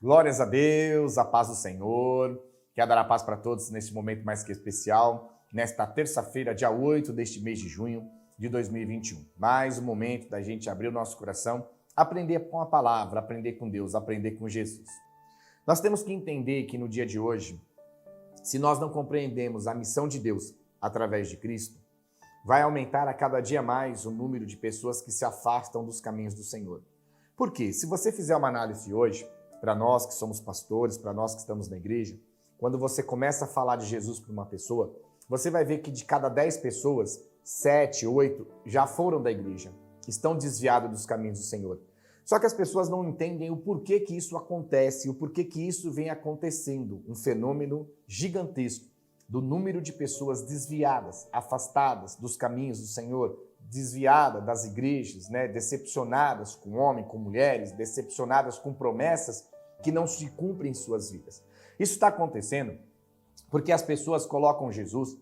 Glórias a Deus, a paz do Senhor. Quero dar a paz para todos neste momento mais que especial, nesta terça-feira, dia 8 deste mês de junho de 2021. Mais um momento da gente abrir o nosso coração, aprender com a palavra, aprender com Deus, aprender com Jesus. Nós temos que entender que no dia de hoje, se nós não compreendemos a missão de Deus através de Cristo, vai aumentar a cada dia mais o número de pessoas que se afastam dos caminhos do Senhor. Por quê? Se você fizer uma análise hoje, para nós que somos pastores, para nós que estamos na igreja, quando você começa a falar de Jesus para uma pessoa, você vai ver que de cada 10 pessoas, 7, 8 já foram da igreja, estão desviados dos caminhos do Senhor. Só que as pessoas não entendem o porquê que isso acontece, o porquê que isso vem acontecendo, um fenômeno gigantesco do número de pessoas desviadas, afastadas dos caminhos do Senhor, desviadas das igrejas, decepcionadas com homens, com mulheres, decepcionadas com promessas que não se cumprem em suas vidas. Isso está acontecendo porque as pessoas colocam Jesus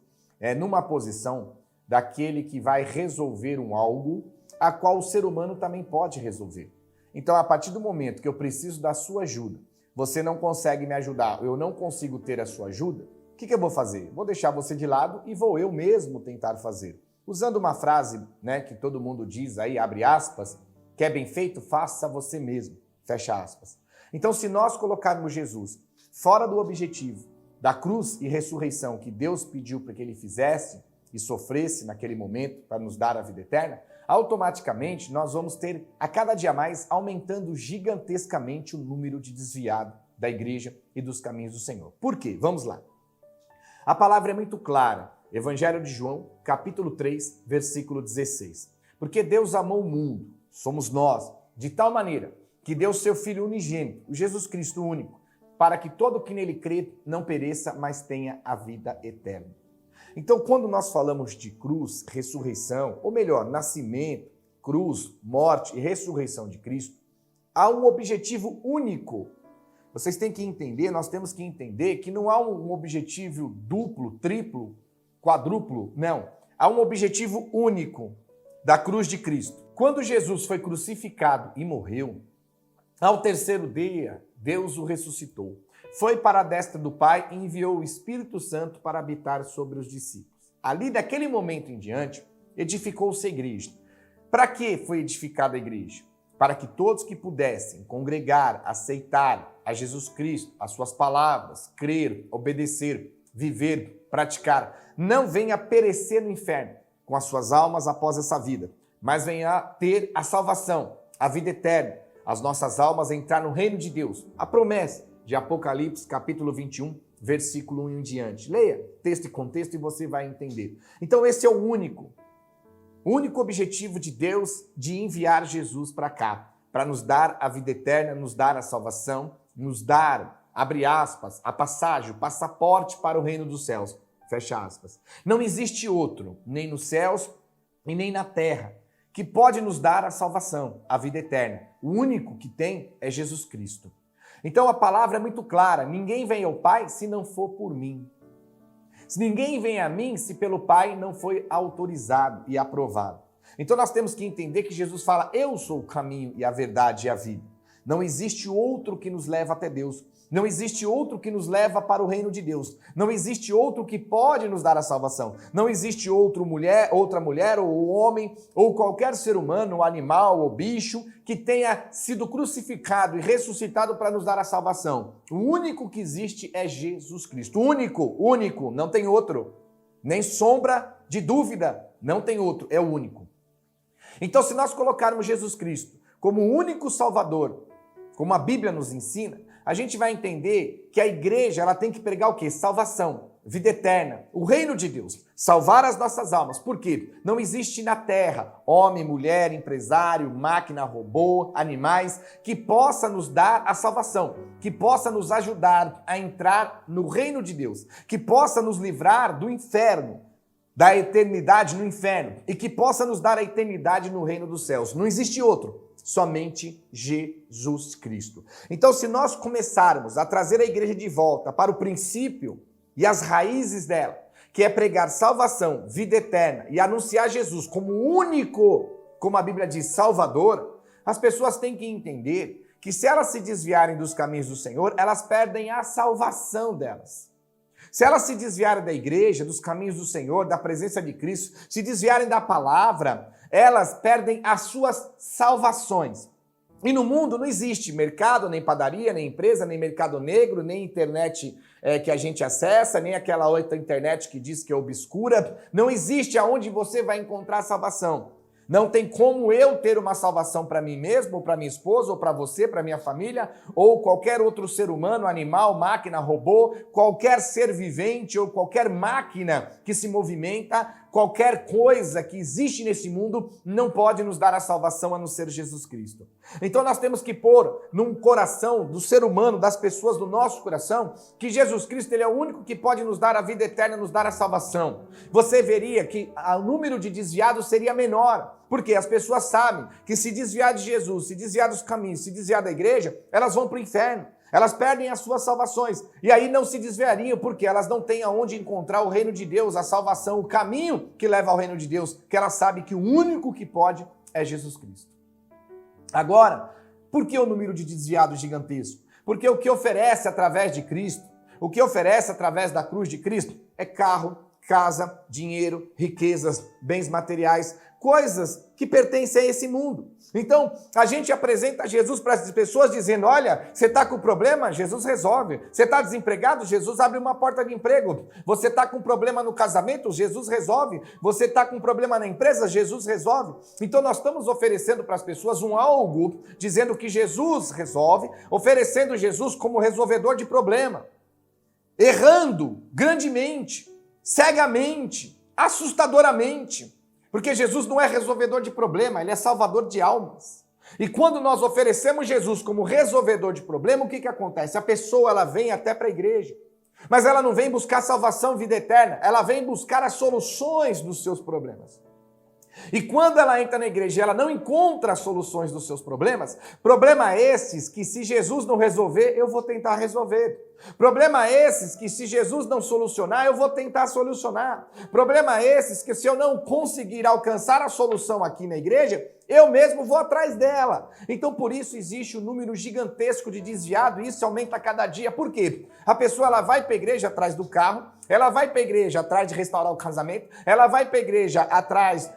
numa posição daquele que vai resolver um algo a qual o ser humano também pode resolver. Então, a partir do momento que eu preciso da sua ajuda, você não consegue me ajudar, eu não consigo ter a sua ajuda, o que eu vou fazer? Vou deixar você de lado e vou eu mesmo tentar fazer. Usando uma frase que todo mundo diz aí, abre aspas, que é bem feito, faça você mesmo, fecha aspas. Então, se nós colocarmos Jesus fora do objetivo da cruz e ressurreição que Deus pediu para que ele fizesse e sofresse naquele momento para nos dar a vida eterna, automaticamente nós vamos ter a cada dia mais aumentando gigantescamente o número de desviados da igreja e dos caminhos do Senhor. Por quê? Vamos lá. A palavra é muito clara. Evangelho de João, capítulo 3, versículo 16. Porque Deus amou o mundo, somos nós, de tal maneira que deu seu Filho unigênito, o Jesus Cristo único, para que todo que nele crê não pereça, mas tenha a vida eterna. Então, quando nós falamos de cruz, ressurreição, ou melhor, nascimento, cruz, morte e ressurreição de Cristo, há um objetivo único. Vocês têm que entender, nós temos que entender que não há um objetivo duplo, triplo, quadruplo, não. Há um objetivo único da cruz de Cristo. Quando Jesus foi crucificado e morreu, ao terceiro dia, Deus o ressuscitou. Foi para a destra do Pai e enviou o Espírito Santo para habitar sobre os discípulos. Ali, daquele momento em diante, edificou-se a igreja. Para que foi edificada a igreja? Para que todos que pudessem congregar, aceitar a Jesus Cristo, as suas palavras, crer, obedecer, viver, praticar, não venha perecer no inferno com as suas almas após essa vida, mas venha ter a salvação, a vida eterna, as nossas almas entrar no reino de Deus. A promessa de Apocalipse, capítulo 21, versículo 1 em diante. Leia texto e contexto e você vai entender. Então esse é o único objetivo de Deus de enviar Jesus para cá, para nos dar a vida eterna, nos dar a salvação, nos dar, abre aspas, a passagem, o passaporte para o reino dos céus, fecha aspas. Não existe outro, nem nos céus e nem na terra, que pode nos dar a salvação, a vida eterna. O único que tem é Jesus Cristo. Então a palavra é muito clara, ninguém vem ao Pai se não for por mim. Se ninguém vem a mim se pelo Pai não foi autorizado e aprovado. Então nós temos que entender que Jesus fala, eu sou o caminho e a verdade e a vida. Não existe outro que nos leva até Deus. Não existe outro que nos leva para o reino de Deus. Não existe outro que pode nos dar a salvação. Não existe outra mulher ou homem ou qualquer ser humano, ou animal ou bicho que tenha sido crucificado e ressuscitado para nos dar a salvação. O único que existe é Jesus Cristo. Único, não tem outro. Nem sombra de dúvida, não tem outro, é o único. Então, se nós colocarmos Jesus Cristo como o único Salvador, como a Bíblia nos ensina, a gente vai entender que a igreja ela tem que pregar o quê? Salvação, vida eterna, o reino de Deus, salvar as nossas almas. Por quê? Não existe na terra homem, mulher, empresário, máquina, robô, animais que possa nos dar a salvação, que possa nos ajudar a entrar no reino de Deus, que possa nos livrar do inferno, da eternidade no inferno e que possa nos dar a eternidade no reino dos céus. Não existe outro. Somente Jesus Cristo. Então, se nós começarmos a trazer a igreja de volta para o princípio e as raízes dela, que é pregar salvação, vida eterna e anunciar Jesus como único, como a Bíblia diz, Salvador, as pessoas têm que entender que se elas se desviarem dos caminhos do Senhor, elas perdem a salvação delas. Se elas se desviarem da igreja, dos caminhos do Senhor, da presença de Cristo, se desviarem da palavra, elas perdem as suas salvações. E no mundo não existe mercado, nem padaria, nem empresa, nem mercado negro, nem internet que a gente acessa, nem aquela outra internet que diz que é obscura. Não existe aonde você vai encontrar salvação. Não tem como eu ter uma salvação para mim mesmo, ou para minha esposa, ou para você, para minha família, ou qualquer outro ser humano, animal, máquina, robô, qualquer ser vivente ou qualquer máquina que se movimenta, qualquer coisa que existe nesse mundo não pode nos dar a salvação a não ser Jesus Cristo. Então nós temos que pôr num coração do ser humano, das pessoas do nosso coração, que Jesus Cristo ele é o único que pode nos dar a vida eterna, nos dar a salvação. Você veria que o número de desviados seria menor, porque as pessoas sabem que se desviar de Jesus, se desviar dos caminhos, se desviar da igreja, elas vão para o inferno. Elas perdem as suas salvações. E aí não se desviariam, porque elas não têm aonde encontrar o reino de Deus, a salvação, o caminho que leva ao reino de Deus, que elas sabem que o único que pode é Jesus Cristo. Agora, por que o número de desviados gigantesco? Porque o que oferece através de Cristo, o que oferece através da cruz de Cristo é carro, casa, dinheiro, riquezas, bens materiais, coisas que pertencem a esse mundo. Então, a gente apresenta Jesus para as pessoas dizendo, olha, você está com problema? Jesus resolve. Você está desempregado? Jesus abre uma porta de emprego. Você está com problema no casamento? Jesus resolve. Você está com problema na empresa? Jesus resolve. Então, nós estamos oferecendo para as pessoas um algo, dizendo que Jesus resolve, oferecendo Jesus como resolvedor de problema. Errando grandemente, cegamente, assustadoramente. Porque Jesus não é resolvedor de problema, ele é salvador de almas. E quando nós oferecemos Jesus como resolvedor de problema, o que acontece? A pessoa ela vem até para a igreja, mas ela não vem buscar salvação, vida eterna, ela vem buscar as soluções dos seus problemas. E quando ela entra na igreja e ela não encontra as soluções dos seus problemas, problema esses que se Jesus não resolver, eu vou tentar resolver. Problema esses que se Jesus não solucionar, eu vou tentar solucionar. Problema esses que se eu não conseguir alcançar a solução aqui na igreja, eu mesmo vou atrás dela. Então por isso existe um número gigantesco de desviado e isso aumenta a cada dia. Por quê? A pessoa ela vai para a igreja atrás do carro, ela vai para a igreja atrás de restaurar o casamento, ela vai para a igreja atrás,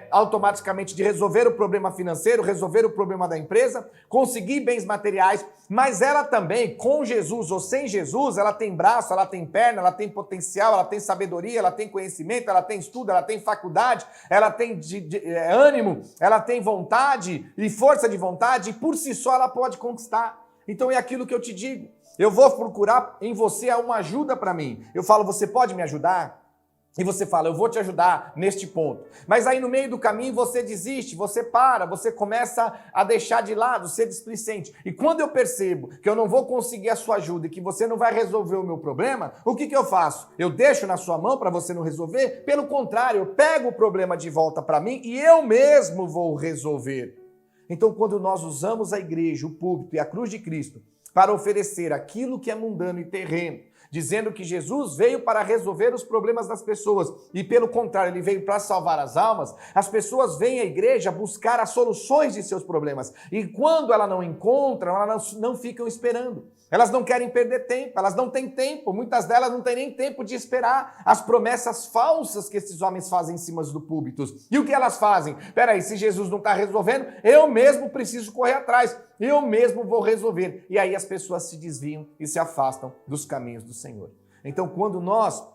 automaticamente de resolver o problema financeiro, resolver o problema da empresa, conseguir bens materiais, mas ela também, com Jesus ou sem Jesus, ela tem braço, ela tem perna, ela tem potencial, ela tem sabedoria, ela tem conhecimento, ela tem estudo, ela tem faculdade, ela tem ânimo, ela tem vontade e força de vontade, e por si só ela pode conquistar. Então é aquilo que eu te digo. Eu vou procurar em você uma ajuda para mim. Eu falo, você pode me ajudar? E você fala, eu vou te ajudar neste ponto. Mas aí no meio do caminho você desiste, você para, você começa a deixar de lado, ser displicente. E quando eu percebo que eu não vou conseguir a sua ajuda e que você não vai resolver o meu problema, o que eu faço? Eu deixo na sua mão para você não resolver? Pelo contrário, eu pego o problema de volta para mim e eu mesmo vou resolver. Então quando nós usamos a igreja, o púlpito e a cruz de Cristo para oferecer aquilo que é mundano e terreno, dizendo que Jesus veio para resolver os problemas das pessoas e, pelo contrário, ele veio para salvar as almas, as pessoas vêm à igreja buscar as soluções de seus problemas. E quando ela não encontram, elas não ficam esperando. Elas não querem perder tempo, elas não têm tempo, muitas delas não têm nem tempo de esperar as promessas falsas que esses homens fazem em cima do púlpito. E o que elas fazem? Peraí, se Jesus não está resolvendo, eu mesmo preciso correr atrás, eu mesmo vou resolver. E aí as pessoas se desviam e se afastam dos caminhos do Senhor. Então, quando nós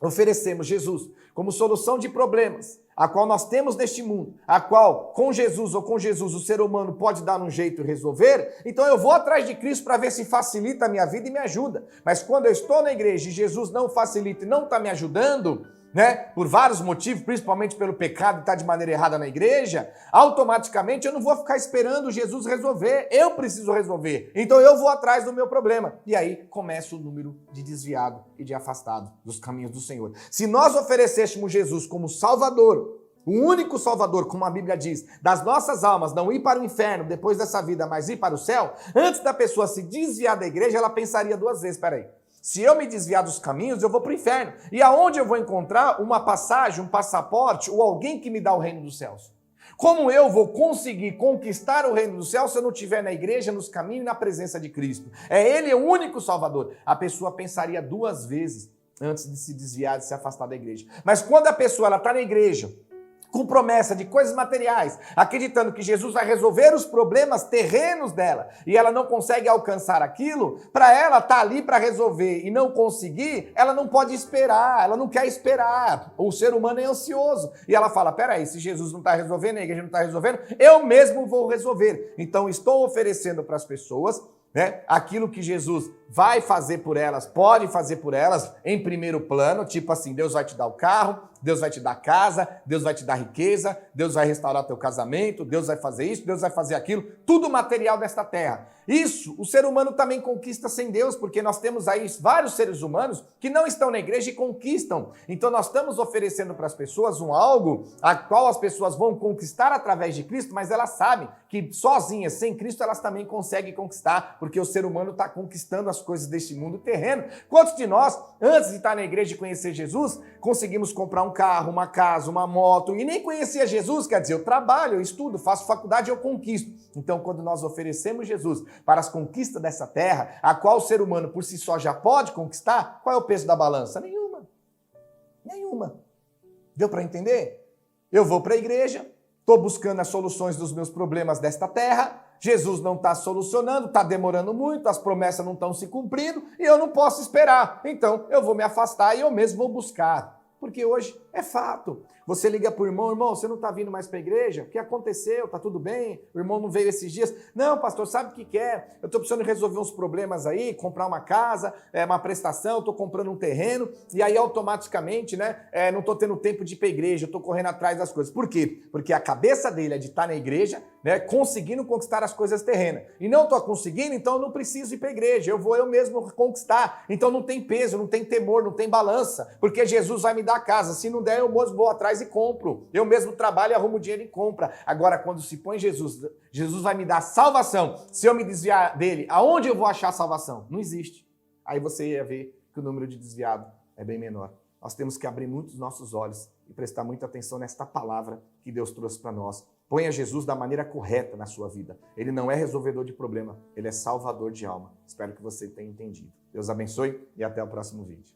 oferecemos Jesus como solução de problemas, a qual nós temos neste mundo, a qual com Jesus ou com Jesus o ser humano pode dar um jeito e resolver, então eu vou atrás de Cristo para ver se facilita a minha vida e me ajuda. Mas quando eu estou na igreja e Jesus não facilita e não está me ajudando, por vários motivos, principalmente pelo pecado e estar de maneira errada na igreja, automaticamente eu não vou ficar esperando Jesus resolver, eu preciso resolver. Então eu vou atrás do meu problema. E aí começa o número de desviado e de afastado dos caminhos do Senhor. Se nós oferecêssemos Jesus como Salvador, o único Salvador, como a Bíblia diz, das nossas almas, não ir para o inferno depois dessa vida, mas ir para o céu, antes da pessoa se desviar da igreja, ela pensaria duas vezes, peraí, se eu me desviar dos caminhos, eu vou para o inferno. E aonde eu vou encontrar uma passagem, um passaporte ou alguém que me dá o reino dos céus? Como eu vou conseguir conquistar o reino do céu se eu não estiver na igreja, nos caminhos e na presença de Cristo? É Ele o único Salvador. A pessoa pensaria 2 vezes antes de se desviar, de se afastar da igreja. Mas quando a pessoa está na igreja, com promessa de coisas materiais, acreditando que Jesus vai resolver os problemas terrenos dela, e ela não consegue alcançar aquilo, para ela estar ali para resolver e não conseguir, ela não pode esperar, ela não quer esperar. O ser humano é ansioso. E ela fala, peraí, se Jesus não está resolvendo, a igreja não está resolvendo, eu mesmo vou resolver. Então estou oferecendo para as pessoas, aquilo que Jesus vai fazer por elas, pode fazer por elas em primeiro plano, tipo assim, Deus vai te dar o carro, Deus vai te dar casa, Deus vai te dar riqueza, Deus vai restaurar teu casamento, Deus vai fazer isso, Deus vai fazer aquilo, tudo material desta terra. Isso, o ser humano também conquista sem Deus, porque nós temos aí vários seres humanos que não estão na igreja e conquistam. Então nós estamos oferecendo para as pessoas algo a qual as pessoas vão conquistar através de Cristo, mas elas sabem que sozinhas, sem Cristo, elas também conseguem conquistar, porque o ser humano está conquistando as coisas deste mundo terreno. Quantos de nós, antes de estar na igreja e conhecer Jesus, conseguimos comprar um carro, uma casa, uma moto, e nem conhecia Jesus? Quer dizer, eu trabalho, eu estudo, faço faculdade, eu conquisto. Então, quando nós oferecemos Jesus para as conquistas dessa terra, a qual o ser humano por si só já pode conquistar, qual é o peso da balança? Nenhuma. Nenhuma. Deu para entender? Eu vou para a igreja, estou buscando as soluções dos meus problemas desta terra, Jesus não está solucionando, está demorando muito, as promessas não estão se cumprindo e eu não posso esperar. Então, eu vou me afastar e eu mesmo vou buscar. Porque hoje é fato. Você liga para o irmão, irmão, você não está vindo mais para a igreja? O que aconteceu? Está tudo bem? O irmão não veio esses dias? Não, pastor, sabe o que é? Eu estou precisando resolver uns problemas aí, comprar uma casa, uma prestação, estou comprando um terreno, e aí automaticamente, não estou tendo tempo de ir para a igreja, eu estou correndo atrás das coisas. Por quê? Porque a cabeça dele é de estar na igreja, conseguindo conquistar as coisas terrenas. E não estou conseguindo, então eu não preciso ir para a igreja, eu vou eu mesmo conquistar. Então não tem peso, não tem temor, não tem balança, porque Jesus vai me dar a casa. Se não der, eu vou atrás e compro. Eu mesmo trabalho e arrumo dinheiro e compra. Agora, quando se põe Jesus, Jesus vai me dar salvação. Se eu me desviar dele, aonde eu vou achar salvação? Não existe. Aí você ia ver que o número de desviados é bem menor. Nós temos que abrir muito os nossos olhos e prestar muita atenção nesta palavra que Deus trouxe para nós. Ponha Jesus da maneira correta na sua vida. Ele não é resolvedor de problema, ele é salvador de alma. Espero que você tenha entendido. Deus abençoe e até o próximo vídeo.